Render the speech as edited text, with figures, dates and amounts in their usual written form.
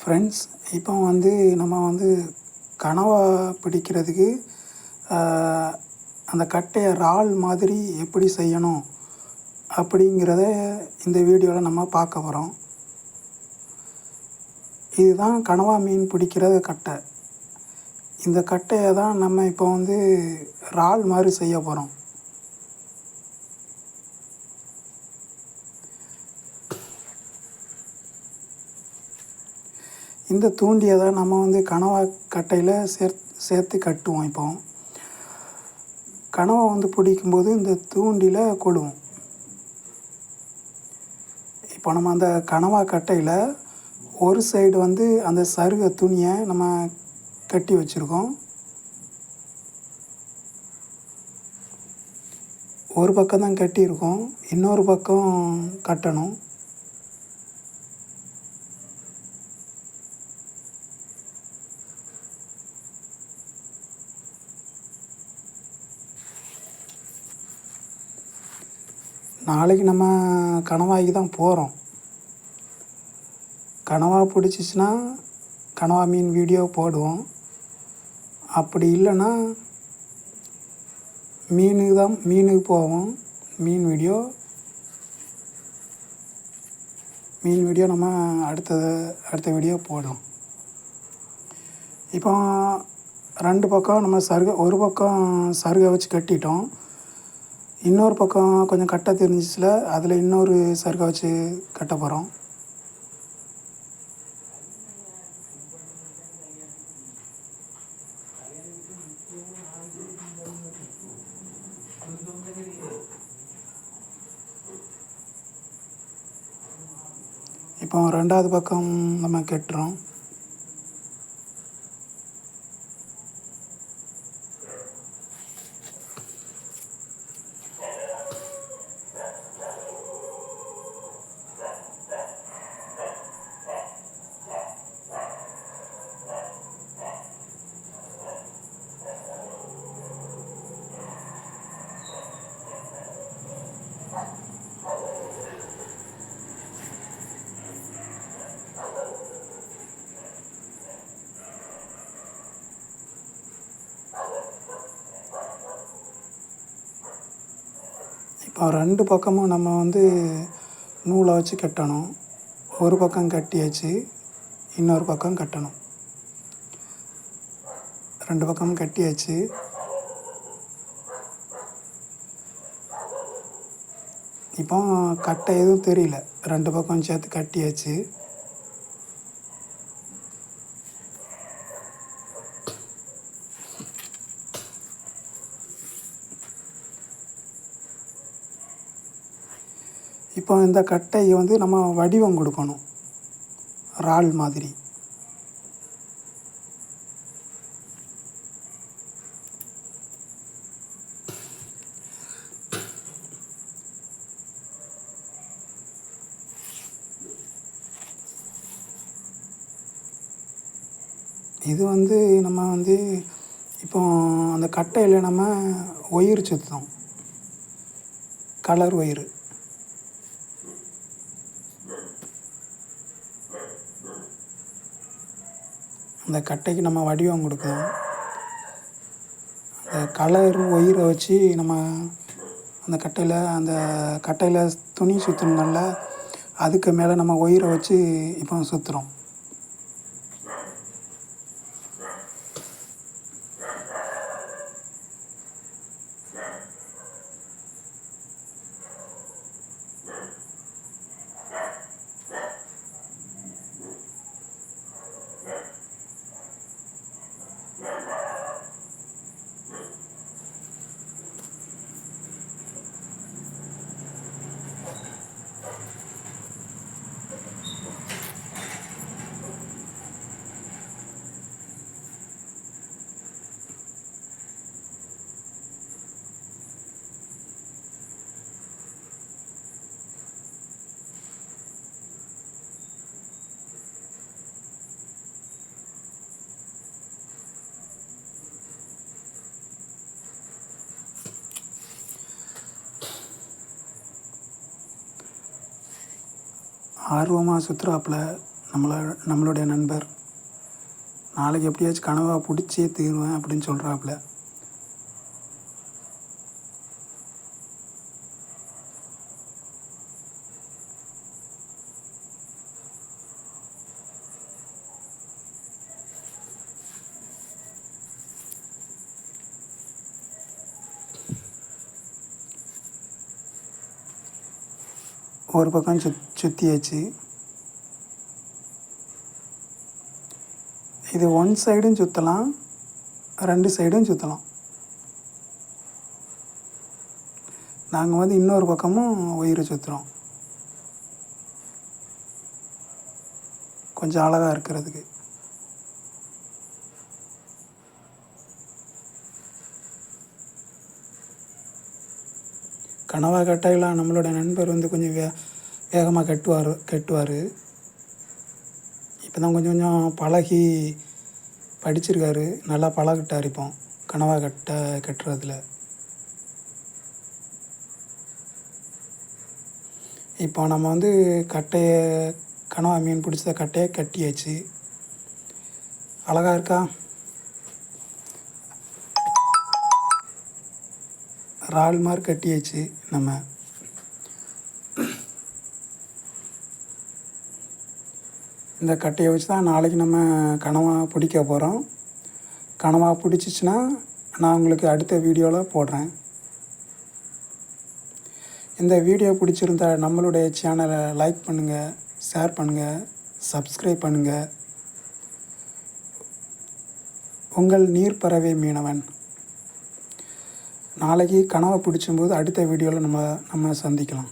Friends, இப்போ நம்ம கனவா பிடிக்கிறதுக்கு அந்த கட்டையை இறால் மாதிரி எப்படி செய்யணும் அப்படிங்கிறத இந்த வீடியோவில் நம்ம பார்க்க போகிறோம். இதுதான் கனவா மீன் பிடிக்கிற கட்டை. இந்த கட்டையை தான் நம்ம இப்போ இறால் மாதிரி செய்ய போகிறோம். இந்த தூண்டியை தான் நம்ம கனவா கட்டையில் சேர்த்து கட்டுவோம். இப்போ கனவா பிடிக்கும்போது இந்த தூண்டியில் கொள்ளுவோம். இப்போ நம்ம அந்த கனவா கட்டையில் ஒரு சைடு அந்த சருகை துணியை நம்ம கட்டி வச்சுருக்கோம். ஒரு பக்கம் தான் கட்டியிருக்கோம், இன்னொரு பக்கம் கட்டணும். நாளைக்கு நம்ம கனவாய்க்கு தான் போகிறோம். கனவா பிடிச்சிச்சின்னா கனவா மீன் வீடியோ போடுவோம். அப்படி இல்லைன்னா மீனுக்கு போவோம். மீன் வீடியோ நம்ம அடுத்த வீடியோ போடுவோம். இப்போ 2 பக்கம் நம்ம ஒரு பக்கம் சருகை வச்சு கட்டிட்டோம். இன்னொரு பக்கம் கொஞ்சம் கட்ட தெரிஞ்சிச்சுல, அதில் இன்னொரு சருகை வச்சு கட்ட போகிறோம். இப்போ 2வது பக்கம் நம்ம கட்டுறோம். இப்போ 2 பக்கமும் நம்ம நூலை வச்சு கட்டணும். ஒரு பக்கம் கட்டியாச்சு, இன்னொரு பக்கம் கட்டணும். 2 பக்கமும் கட்டியாச்சு. இப்போ கட்டை எதுவும் தெரியல, 2 பக்கம் சேர்த்து கட்டியாச்சு. இப்போ இந்த கட்டையை நம்ம வடிவம் கொடுக்கணும், இறால் மாதிரி. இது நம்ம இப்போ அந்த கட்டையில் நம்ம ஒயர் சுற்றோம், கலர் ஒயரு. அந்த கட்டைக்கு நம்ம வடிவம் கொடுக்கணும். அந்த கலர் ஒயரை வச்சு நம்ம அந்த கட்டையில் துணி சுற்றணும்ல, அதுக்கு மேலே நம்ம ஒயரை வச்சு இப்போ சுற்றுறோம். ஆர்வமாக சுற்றுறாப்புல நம்மளுடைய நண்பர் நாளைக்கு எப்படியாச்சும் கனவா பிடிச்சே தீருவேன் அப்படின்னு சொல்கிறாப்புல. ஒரு பக்கம் சுற்றியாச்சு. இது ஒன் சைடும் சுற்றலாம், 2 சைடும் சுற்றலாம். நாங்கள் வந்து இன்னொரு பக்கமும் ஒயரை சுற்றுறோம், கொஞ்சம் அழகாக இருக்கிறதுக்கு. கனவா கட்டையெல்லாம் நம்மளோட நண்பர் வந்து கொஞ்சம் வேகமாக கட்டுவார். இப்போ தான் கொஞ்சம் கொஞ்சம் பழகி படிச்சிருக்காரு, நல்லா பழகிட்டார் இப்போ கனவா கட்டுறதுல. இப்போ நம்ம வந்து கனவா மீன் பிடிச்ச கட்டையை கட்டியாச்சு. அழகாக இருக்கா? இறால் மாதிரி கட்டியாச்சு. நம்ம இந்த கட்டையை வச்சு தான் நாளைக்கு நம்ம கனவா பிடிக்க போகிறோம். கனவா பிடிச்சிச்சின்னா நான் உங்களுக்கு அடுத்த வீடியோவில் போடுறேன். இந்த வீடியோ பிடிச்சிருந்தா நம்மளுடைய சேனலை லைக் பண்ணுங்கள், ஷேர் பண்ணுங்கள், சப்ஸ்கிரைப் பண்ணுங்கள். உங்கள் நீர்ப்பறவை மீனவன். நாளைக்கு கனவா பிடிச்சும்போது அடுத்த வீடியோவில் நம்ம சந்திக்கலாம்.